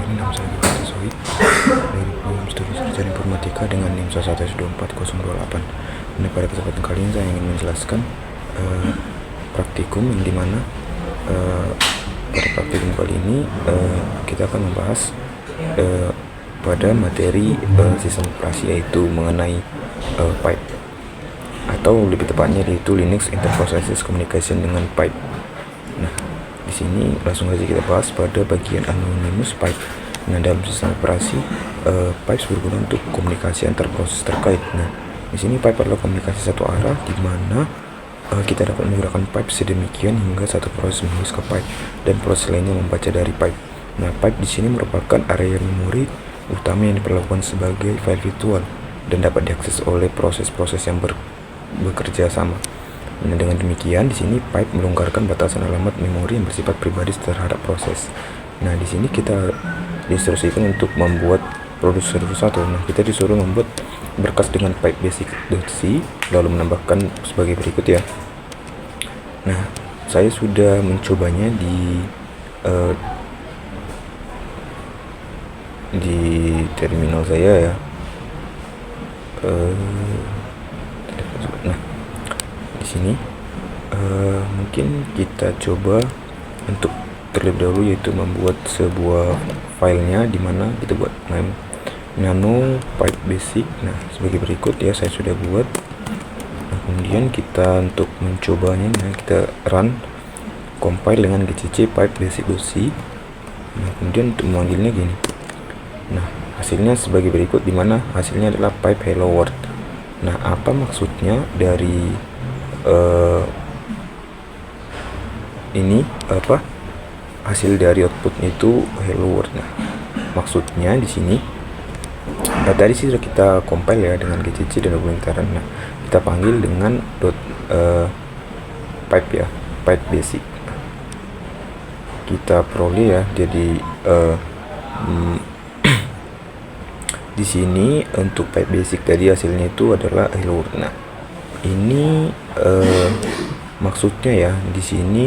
Perkenalkan, nama saya Gita Sohib dari program studi sarjana informatika dengan NIM 1124028. Nah, pada kesempatan kali ini saya ingin menjelaskan praktikum yang dimana pada praktikum kali ini kita akan membahas pada materi sistem operasi, yaitu mengenai pipe, atau lebih tepatnya yaitu Linux Interprocesses Communication dengan pipe. Nah, di sini langsung saja kita bahas pada bagian anonymous pipe. Nah, dalam sistem operasi, pipes berguna untuk komunikasi antar proses terkait. Nah, di sini pipe adalah komunikasi satu arah, di mana kita dapat menggunakan pipe sedemikian hingga satu proses menulis ke pipe dan proses lainnya membaca dari pipe. Nah, pipe di sini merupakan area memori utama yang diperlakukan sebagai file virtual dan dapat diakses oleh proses-proses yang bekerja sama. Nah, dengan demikian di sini pipe melonggarkan batasan alamat memori yang bersifat pribadi terhadap proses. Nah, di sini kita diinstruksikan untuk membuat producer satu. Nah, kita disuruh membuat berkas dengan pipe basic.c, lalu menambahkan sebagai berikut ya. Nah, saya sudah mencobanya di terminal saya ya. Nah, di sini mungkin kita coba untuk terlebih dahulu, yaitu membuat sebuah filenya, dimana kita buat nano pipe basic. Nah, sebagai berikut ya, saya sudah buat. Nah, kemudian kita untuk mencobanya, nah, kita run compile dengan gcc pipe basic.c. Nah, kemudian untuk memanggilnya gini. Nah, hasilnya sebagai berikut, dimana hasilnya adalah pipe hello world. Nah, apa maksudnya dari ini, apa hasil dari output itu hello world? Nah, maksudnya di sini tadi sih sudah kita compile ya dengan gcc dan dokumentaran. Nah, kita panggil dengan pipe ya, pipe basic. Kita prolly ya, jadi di sini untuk pipe basic tadi hasilnya itu adalah hello world. Nah, ini maksudnya ya, di sini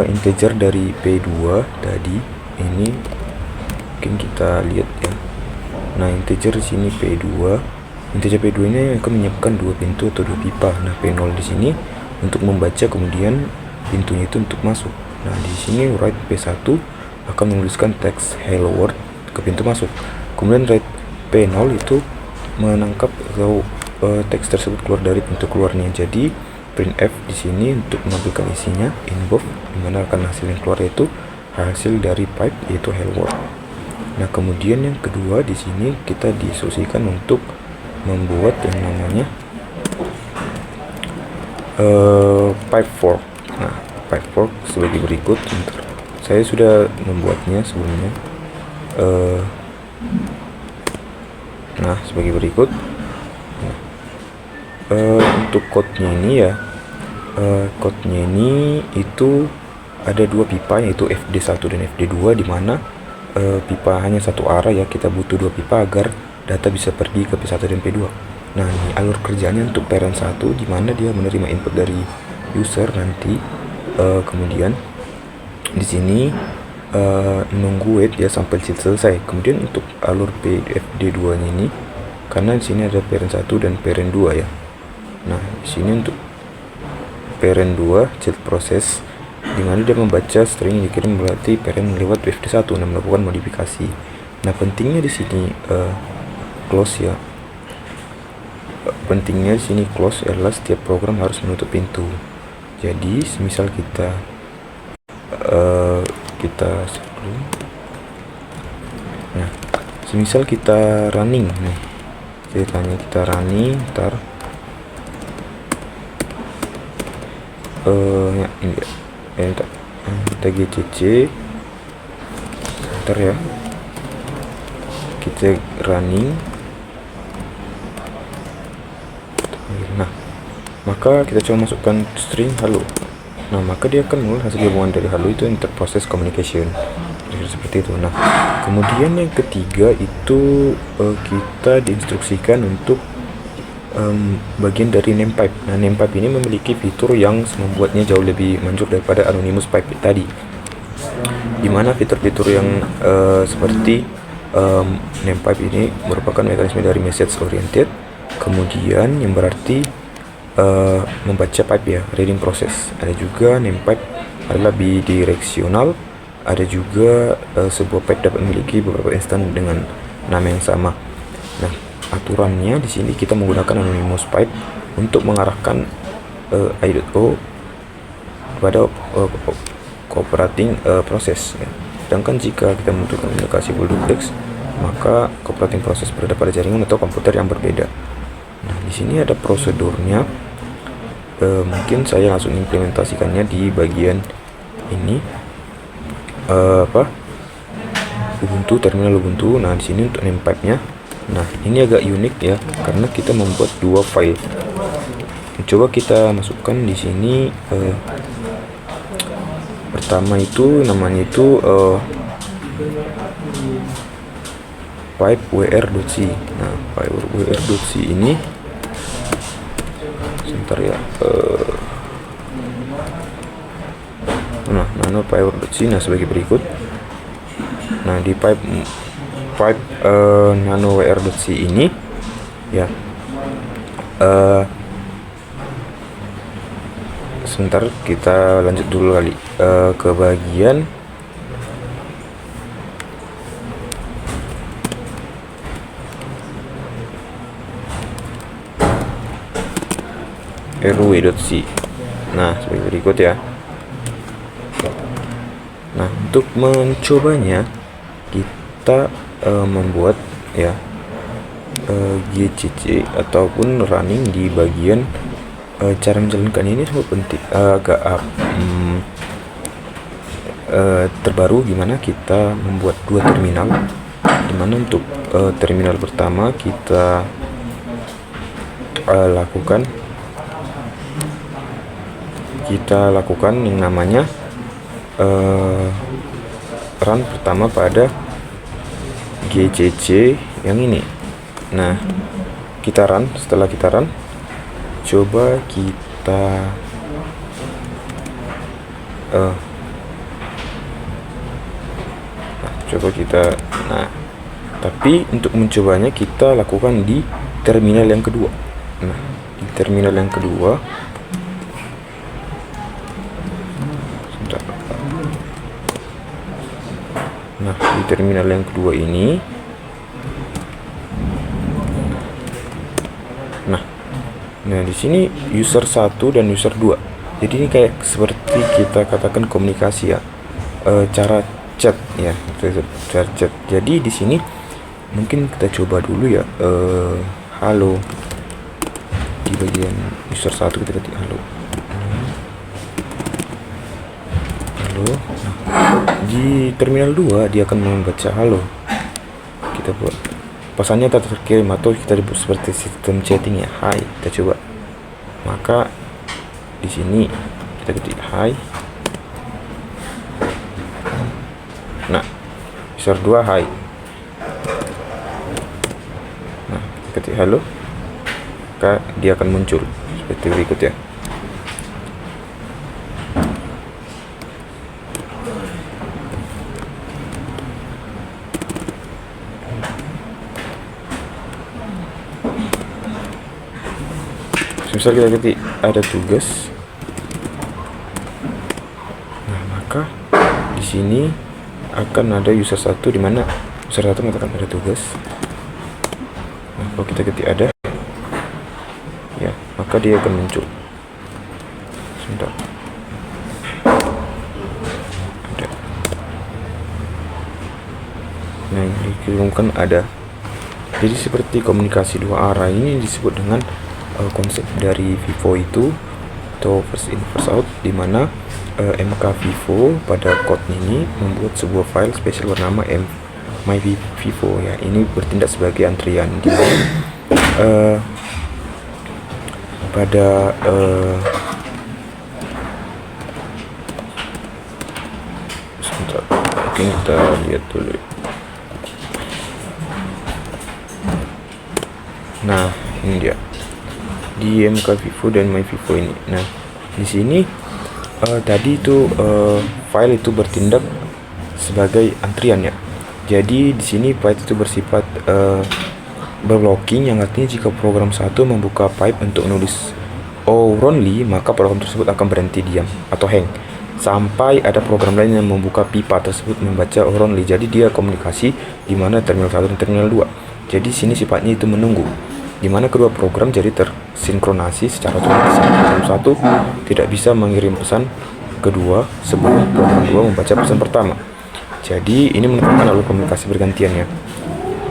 integer dari P2 tadi ini mungkin kita lihat ya. Nah, integer di sini P2, integer P2 ini akan menyiapkan dua pintu atau dua pipa. Nah, P0 di sini untuk membaca, kemudian pintunya itu untuk masuk. Nah, di sini write P1 akan menuliskan teks hello world ke pintu masuk. Kemudian write P0 itu menangkap atau teks tersebut keluar dari pintu keluarnya. Jadi printf di sini untuk menampilkan isinya inbox, dimana akan hasil yang keluar yaitu hasil dari pipe, yaitu hello world. Nah, kemudian yang kedua di sini kita diinstruksikan untuk membuat yang namanya pipe fork. Nah, pipe fork sebagai berikut. Saya sudah membuatnya sebelumnya. Nah, sebagai berikut. Untuk code-nya ini ya, code-nya ini itu ada dua pipa, yaitu FD1 dan FD2, dimana pipa hanya satu arah ya, kita butuh dua pipa agar data bisa pergi ke P1 dan P2. Nah, ini alur kerjanya untuk parent 1, dimana dia menerima input dari user nanti, kemudian di sini menunggu wait ya sampai selesai. Kemudian untuk alur FD2 nya ini, karena di sini ada parent 1 dan parent 2 ya. Nah, di sini untuk parent 2 child process, dimana dia membaca string yang dikirim melalui parent lewat FD1 dan melakukan modifikasi. Nah, pentingnya di sini close ya. Pentingnya di sini close adalah setiap program harus menutup pintu. Jadi, semisal kita sebelum, nah, semisal kita running nih, ceritanya kita running, ntar ya, ini kita gcc, ntar ya, kita running. Nah, maka kita coba masukkan string halo. Nah, maka dia akan mengulang hasil gabungan dari halo itu interprocess communication, seperti itu. Nah, kemudian yang ketiga itu kita diinstruksikan untuk bagian dari name pipe. Nah, name pipe ini memiliki fitur yang membuatnya jauh lebih manjur daripada anonymous pipe tadi. Dimana fitur-fitur yang seperti name pipe ini merupakan mekanisme dari message oriented, kemudian yang berarti membaca pipe ya, reading process. Ada juga name pipe adalah bidireksional. Ada juga sebuah pipe dapat memiliki beberapa instansi dengan nama yang sama. Nah, aturannya di sini kita menggunakan anonymous pipe untuk mengarahkan I.O kepada cooperating process ya. Sedangkan jika kita membutuhkan komunikasi full duplex, maka cooperating process berada pada jaringan atau komputer yang berbeda. Nah, di sini ada prosedurnya. Mungkin saya langsung implementasikannya di bagian ini. Ubuntu, terminal Ubuntu. Nah, di sini untuk name pipe-nya. Nah, ini agak unik ya, karena kita membuat dua file. Coba kita masukkan di sini. Pertama itu namanya itu pipe wr.c. Nah, pipe wr.c ini sebentar ya. Nano pipe.c. Nah, sebagai berikut. Nah, di pipe nano wr.c ini ya, sebentar kita lanjut dulu kali ke bagian rw.c. Nah, sebagai berikut ya. Nah, untuk mencobanya kita membuat ya gcc ataupun running di bagian cara menjalankan ini sangat penting, agak terbaru, gimana kita membuat dua terminal. Dimana untuk terminal pertama kita lakukan yang namanya run pertama pada gcc yang ini. Nah, kita run. Setelah kita run, coba kita nah, tapi untuk mencobanya kita lakukan di terminal yang kedua. Nah, di terminal yang kedua, nah, di terminal yang kedua ini, nah di sini user 1 dan user 2. Jadi ini kayak seperti kita katakan komunikasi ya, cara chat ya, cara chat. Jadi di sini mungkin kita coba dulu ya, halo. Di bagian user 1 kita ketik halo. Nah, di terminal 2 dia akan membaca halo. Kita buat pesannya tak terkirim atau kita buat seperti sistem chatting ya, hai. Kita coba. Maka di sini kita ketik hai. Nah, user 2 hai. Nah, ketik halo, maka dia akan muncul seperti berikut ya. Misal kita ketik ada tugas. Nah, maka di sini akan ada user 1, di mana user 1 mengatakan ada tugas. Nah, kalau kita ketik ada ya, maka dia akan muncul. Sebentar. Ada. Nah, yang dikirimkan ada. Jadi seperti komunikasi dua arah ini disebut dengan konsep dari Vivo itu, atau first in first out, dimana MK Vivo pada code ini membuat sebuah file spesial bernama myvivo ya. Ini bertindak sebagai antrian, dimana pada sebentar, mungkin kita lihat dulu. Nah, ini dia di MK Vivo dan myvivo ini. Nah, di sini tadi itu file itu bertindak sebagai antrian ya. Jadi di sini pipe itu bersifat berblocking, yang artinya jika program satu membuka pipe untuk menulis only, maka program tersebut akan berhenti diam atau hang sampai ada program lain yang membuka pipa tersebut membaca only. Jadi dia komunikasi di mana terminal 1 dan terminal 2. Jadi sini sifatnya itu menunggu, di mana kedua program jadi tersinkronasi secara otomatis. Program satu tidak bisa mengirim pesan kedua sebelum program 2 membaca pesan pertama. Jadi ini merupakan alur komunikasi bergantian ya.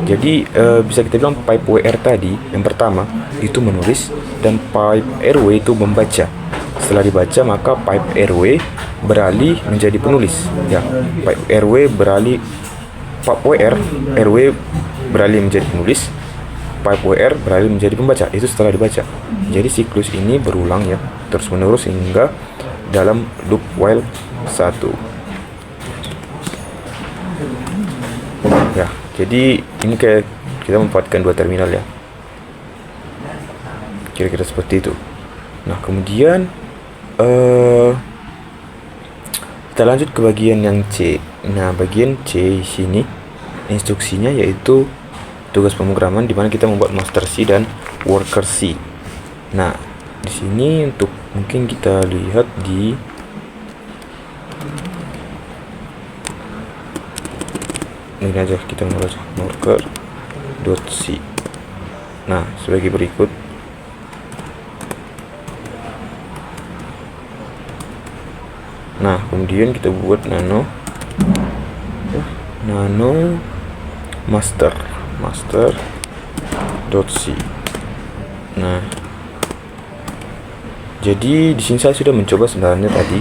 Jadi bisa kita bilang pipe WR tadi yang pertama itu menulis dan pipe RW itu membaca. Setelah dibaca maka pipe RW beralih menjadi penulis ya. Pipe RW beralih, pipe WR RW beralih menjadi penulis, pipe WR beralih menjadi pembaca. Itu setelah dibaca. Jadi siklus ini berulang ya, terus menerus hingga dalam loop while 1. Ya, jadi ini kayak kita memanfaatkan dua terminal ya, kira-kira seperti itu. Nah kemudian kita lanjut ke bagian yang C. Nah bagian C sini instruksinya yaitu tugas pemrograman, di mana kita membuat master C dan worker C. Nah di sini untuk mungkin kita lihat di ini aja, kita membaca worker.c. Nah sebagai berikut. Nah kemudian kita buat nano master.c. Nah jadi di sini saya sudah mencoba sebenarnya tadi.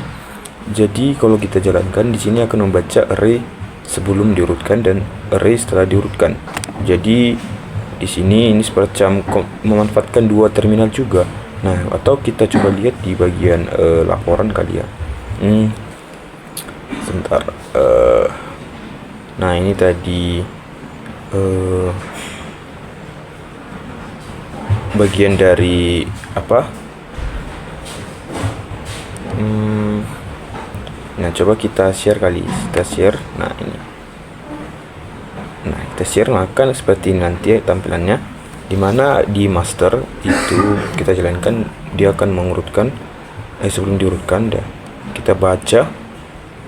Jadi kalau kita jalankan di sini akan membaca array sebelum diurutkan dan array setelah diurutkan. Jadi di sini ini semacam memanfaatkan dua terminal juga. Nah atau kita coba lihat di bagian laporan kali ya. Sebentar. Nah ini tadi bagian dari apa? Nah coba kita share kali, kita share. Nah ini, nah kita share maka seperti ini nanti tampilannya, dimana di master itu kita jalankan dia akan mengurutkan sebelum diurutkan dah kita baca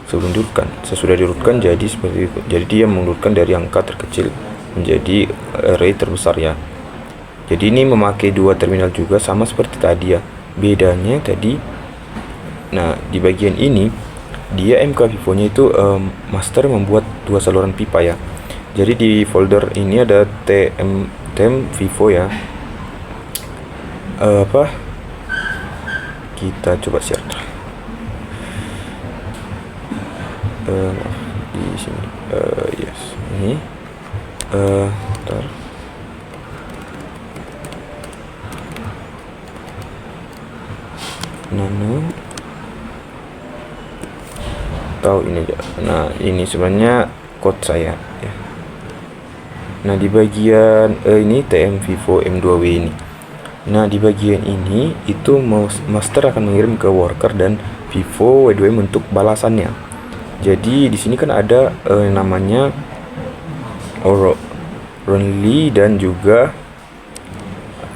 sebelum diurutkan, sesudah diurutkan jadi seperti itu. Jadi dia mengurutkan dari angka terkecil menjadi array terbesar ya. Jadi ini memakai dua terminal juga sama seperti tadi ya, bedanya tadi. Nah di bagian ini dia MK Vivo nya itu master membuat dua saluran pipa ya. Jadi di folder ini ada TM Vivo ya. Kita coba share di sini. Yes ini bentar. Nano tahu ini aja. Nah ini sebenarnya code saya ya. Nah di bagian ini TM Vivo M2W ini. Nah di bagian ini itu master akan mengirim ke worker dan Vivo W2M untuk balasannya. Jadi di sini kan ada namanya only dan juga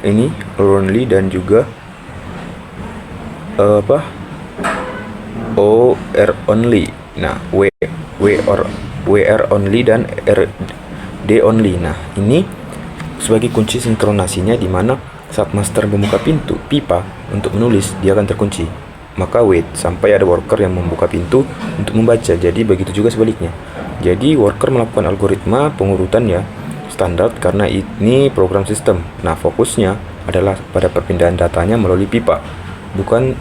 ini only dan juga OR only. Nah, WR only dan RD only. Nah, ini sebagai kunci sinkronasinya, di mana saat master membuka pintu pipa untuk menulis, dia akan terkunci. Maka wait sampai ada worker yang membuka pintu untuk membaca. Jadi begitu juga sebaliknya. Jadi worker melakukan algoritma pengurutan ya standar karena ini program sistem. Nah, fokusnya adalah pada perpindahan datanya melalui pipa, bukan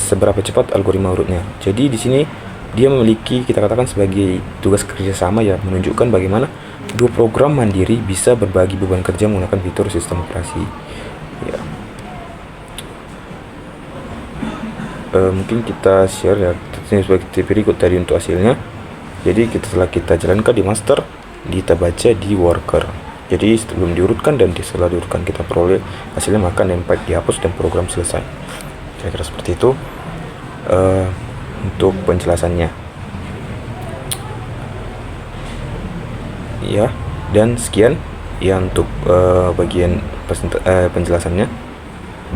seberapa cepat algoritma urutnya. Jadi di sini dia memiliki, kita katakan sebagai tugas kerjasama ya, menunjukkan bagaimana dua program mandiri bisa berbagi beban kerja menggunakan fitur sistem operasi ya. Mungkin kita share ya sebagai berikut tadi untuk hasilnya. Jadi setelah kita jalankan di master, kita baca di worker. Jadi sebelum diurutkan dan setelah diurutkan kita peroleh hasilnya, maka name pipe dihapus dan program selesai. Kira-kira seperti itu. untuk penjelasannya. Ya, dan sekian ya untuk bagian penjelasannya,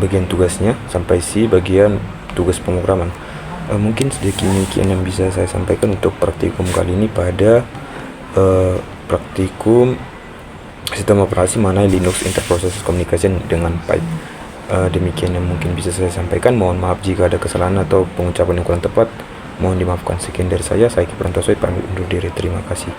bagian tugasnya, sampai bagian tugas pemrograman. Mungkin sedikit demikian yang bisa saya sampaikan untuk praktikum kali ini pada praktikum sistem operasi mengenai Linux Interprocessor Communication dengan Pipe. Demikian yang mungkin bisa saya sampaikan. Mohon maaf jika ada kesalahan atau pengucapan yang kurang tepat. Mohon dimaafkan. Sekian dari saya Kipran Tosoid, pamit undur diri. Terima kasih.